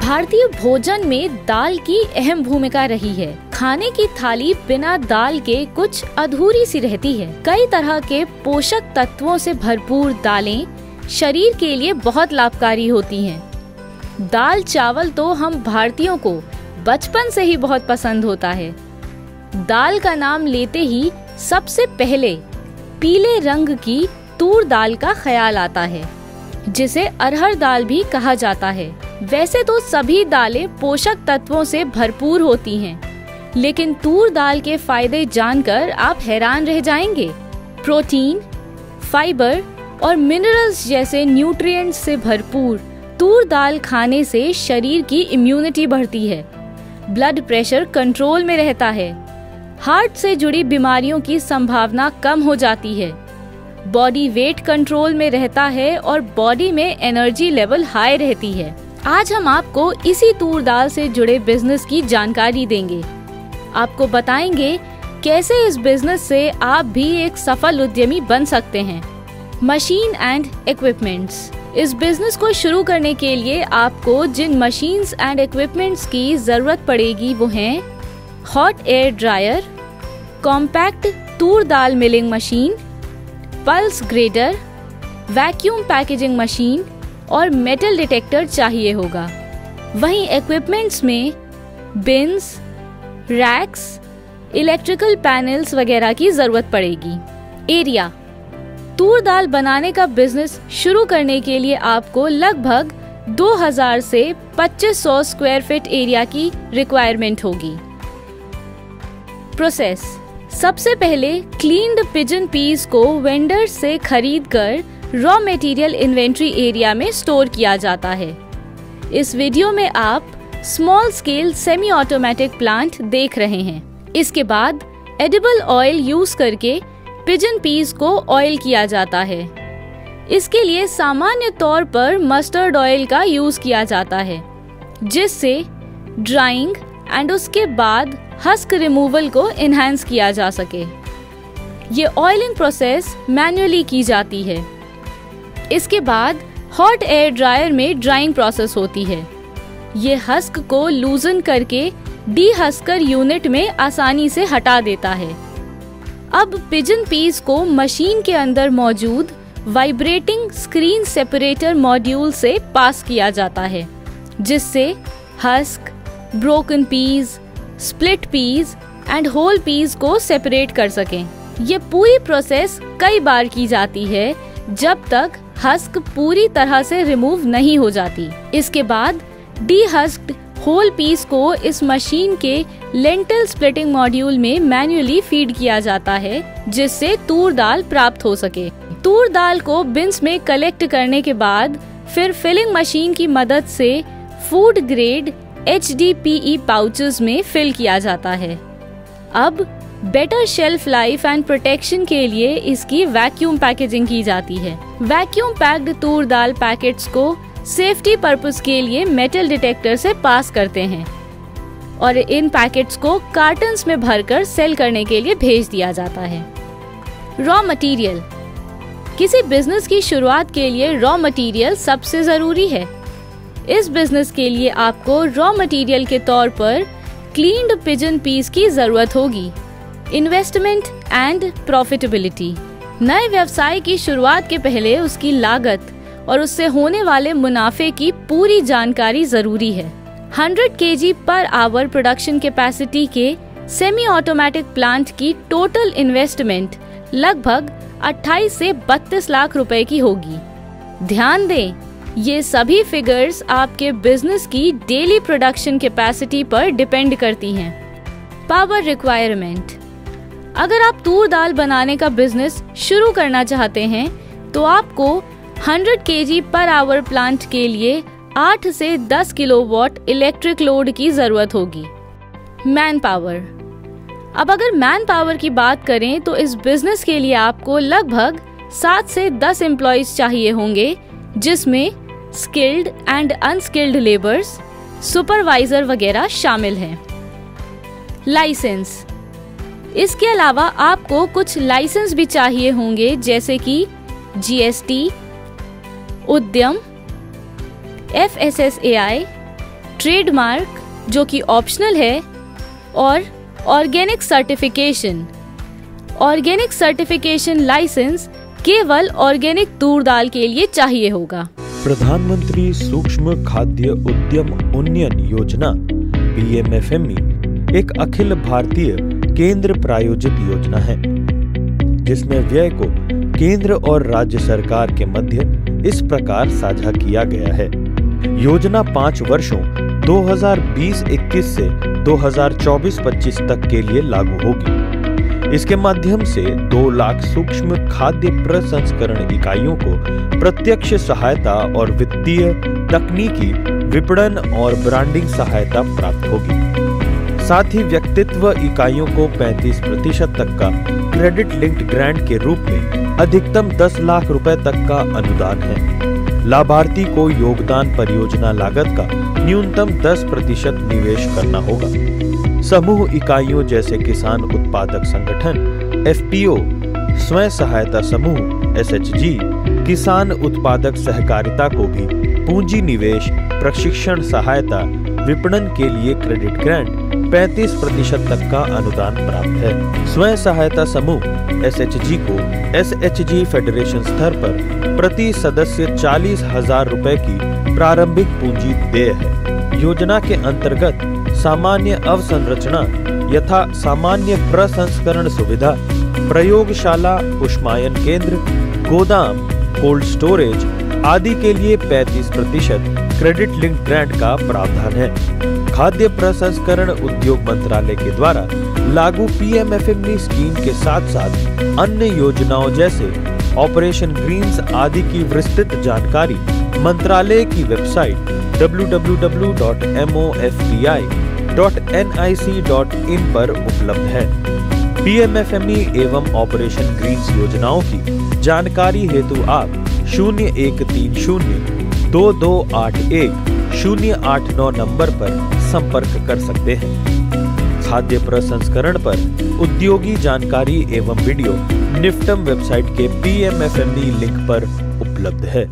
भारतीय भोजन में दाल की अहम भूमिका रही है। खाने की थाली बिना दाल के कुछ अधूरी सी रहती है। कई तरह के पोषक तत्वों से भरपूर दालें शरीर के लिए बहुत लाभकारी होती हैं। दाल चावल तो हम भारतीयों को बचपन से ही बहुत पसंद होता है। दाल का नाम लेते ही सबसे पहले पीले रंग की तूर दाल का ख्याल आता है, जिसे अरहर दाल भी कहा जाता है। वैसे तो सभी दालें पोषक तत्वों से भरपूर होती हैं, लेकिन तूर दाल के फायदे जानकर आप हैरान रह जाएंगे। प्रोटीन, फाइबर और मिनरल्स जैसे न्यूट्रिएंट्स से भरपूर तूर दाल खाने से शरीर की इम्यूनिटी बढ़ती है, ब्लड प्रेशर कंट्रोल में रहता है, हार्ट से जुड़ी बीमारियों की संभावना कम हो जाती है, बॉडी वेट कंट्रोल में रहता है और बॉडी में एनर्जी लेवल हाई रहती है। आज हम आपको इसी तूर दाल से जुड़े बिजनेस की जानकारी देंगे। आपको बताएंगे कैसे इस बिजनेस से आप भी एक सफल उद्यमी बन सकते हैं। Machine and equipments. इस बिजनेस को शुरू करने के लिए आपको जिन मशीन्स एंड इक्विपमेंट्स की जरूरत पड़ेगी वो हैं hot air dryer, compact toor dal milling machine, pulse grader, vacuum packaging machine और मेटल डिटेक्टर चाहिए होगा। वहीं इक्विपमेंट्स में बिन्स, रैक्स, इलेक्ट्रिकल पैनल्स वगैरह की जरूरत पड़ेगी। एरिया। तूर दाल बनाने का बिजनेस शुरू करने के लिए आपको लगभग 2000 से 2500 स्क्वायर फीट एरिया की रिक्वायरमेंट होगी। प्रोसेस। सबसे पहले क्लीन्ड पिजन पीस को वेंडर से खरीदकर रॉ मटेरियल इन्वेंट्री एरिया में स्टोर किया जाता है। इस वीडियो में आप small scale semi automatic plant देख रहे हैं। इसके बाद एडिबल ऑयल यूज करके पिजन पीस को ऑयल किया जाता है। इसके लिए सामान्य तौर पर मस्टर्ड ऑयल का यूज किया जाता है, जिससे ड्राइंग एंड उसके बाद हस्क रिमूवल को एनहांस किया जा सके। ये ऑयलिंग प्रोसेस मैन्युअली की जाती है। इसके बाद हॉट एयर ड्रायर में ड्राइंग प्रोसेस होती है। ये हस्क को लूजन करके डीहस्कर यूनिट में आसानी से हटा देता है। अब पिजन पीस को मशीन के अंदर मौजूद वाइब्रेटिंग स्क्रीन सेपरेटर मॉड्यूल से पास किया जाता है, जिससे husk, broken piece, split piece and whole piece को सेपरेट कर सकें। ये पूरी प्रोसेस कई बार की जाती है जब तक हस्क पूरी तरह से रिमूव नहीं हो जाती। इसके बाद डीहस्क्ड होल पीस को इस मशीन के लेंटिल स्प्लिटिंग मॉड्यूल में मैन्युअली फीड किया जाता है, जिससे तूर दाल प्राप्त हो सके। तूर दाल को बिन्स में कलेक्ट करने के बाद फिर फिलिंग मशीन की मदद से फूड ग्रेड HDPE पाउचेस में फिल किया जाता है। अब better shelf life and protection के लिए इसकी वैक्यूम पैकेजिंग की जाती है। वैक्यूम पैक्ड तूर दाल पैकेट्स को सेफ्टी पर्पस के लिए मेटल डिटेक्टर से पास करते हैं और इन पैकेट्स को कार्टन्स में भरकर सेल करने के लिए भेज दिया जाता है। Raw material. किसी बिजनेस की शुरुआत के लिए रॉ मटेरियल सबसे जरूरी है। इस बिजनेस के लिए आपको रॉ मटेरियल के तौर पर क्लीन्ड पिजन पीस की जरूरत होगी। Investment and profitability. नए व्यवसाय की शुरुआत के पहले उसकी लागत और उससे होने वाले मुनाफे की पूरी जानकारी जरूरी है। 100 kg per hour production capacity के सेमी ऑटोमेटिक प्लांट की टोटल इन्वेस्टमेंट लगभग 28 से 32 लाख रुपए की होगी। ध्यान दें, ये सभी फिगर्स आपके बिजनेस की डेली प्रोडक्शन कैपेसिटी पर डिपेंड करती हैं। Power requirement. अगर आप तूर दाल बनाने का बिजनेस शुरू करना चाहते हैं तो आपको 100 kg पर आवर प्लांट के लिए 8 से 10 किलोवाट इलेक्ट्रिक लोड की जरूरत होगी। Man power. अब अगर मैन पावर की बात करें तो इस बिजनेस के लिए आपको लगभग 7 से 10 एम्प्लॉइज चाहिए होंगे, जिसमें skilled and unskilled labours, supervisor वगैरह शामिल हैं। लाइसेंस। इसके अलावा आपको कुछ लाइसेंस भी चाहिए होंगे, जैसे कि GST, उद्यम, FSSAI, ट्रेडमार्क जो कि ऑप्शनल है, और organic certification. Organic certification license केवल ऑर्गेनिक तूर दाल के लिए चाहिए होगा। प्रधानमंत्री सूक्ष्म खाद्य उद्यम उन्नयन योजना PMFME एक अखिल भारतीय केंद्र प्रायोजित योजना है, जिसमें व्यय को केंद्र और राज्य सरकार के मध्य इस प्रकार साझा किया गया है। योजना 5 वर्षों 2020-21 से 2024-25 तक के लिए लागू होगी। इसके माध्यम से 2 लाख सूक्ष्म खाद्य प्रसंस्करण इकाइयों को प्रत्यक्ष सहायता और वित्तीय, तकनीकी, विपणन और ब्रांडिंग सहायता प्राप्त होगी। साथ ही व्यक्तित्व इकाइयों को 35% तक का क्रेडिट लिंक्ड ग्रांट के रूप में अधिकतम 10 लाख रुपए तक का अनुदान है। लाभार्थी को योगदान परियोजना लागत का न्यूनतम 10% निवेश करना होगा। समूह इकाइयों जैसे किसान उत्पादक संगठन FPO, स्वयं सहायता समूह SHG, किसान उत्पादक सहकारिता को भी पूंजी निवेश, प्रशिक्षण सहायता, विपणन के लिए क्रेडिट ग्रांट 35% तक का अनुदान प्राप्त है। स्वयं सहायता समूह SHG को SHG फेडरेशन स्तर पर प्रति सदस्य 40,000 रुपए की प्रारंभिक पूंजी देय है। योजना के अंतर्गत सामान्य अवसंरचना यथा सामान्य प्रसंस्करण सुविधा, प्रयोगशाला, उष्मायन केंद्र, गोदाम, कोल्ड स्टोरेज आदि के लिए 35% क्रेडिट लिंक ग्रांट का प्रावधान है। खाद्य प्रसंस्करण उद्योग मंत्रालय के द्वारा लागू PMFME स्कीम के साथ साथ अन्य योजनाओं जैसे ऑपरेशन ग्रीन्स आदि की विस्तृत जानकारी मंत्रालय की वेबसाइट www.mofpi.nic.in पर उपलब्ध है। PMFME एवं ऑपरेशन ग्रीन्स योजनाओं की जानकारी हेतु आप 01302281 नंबर पर संपर्क कर सकते हैं। खाद्य प्रसंस्करण पर उद्योगी जानकारी एवं वीडियो निफ्टम वेबसाइट के PMFME लिंक पर उपलब्ध है।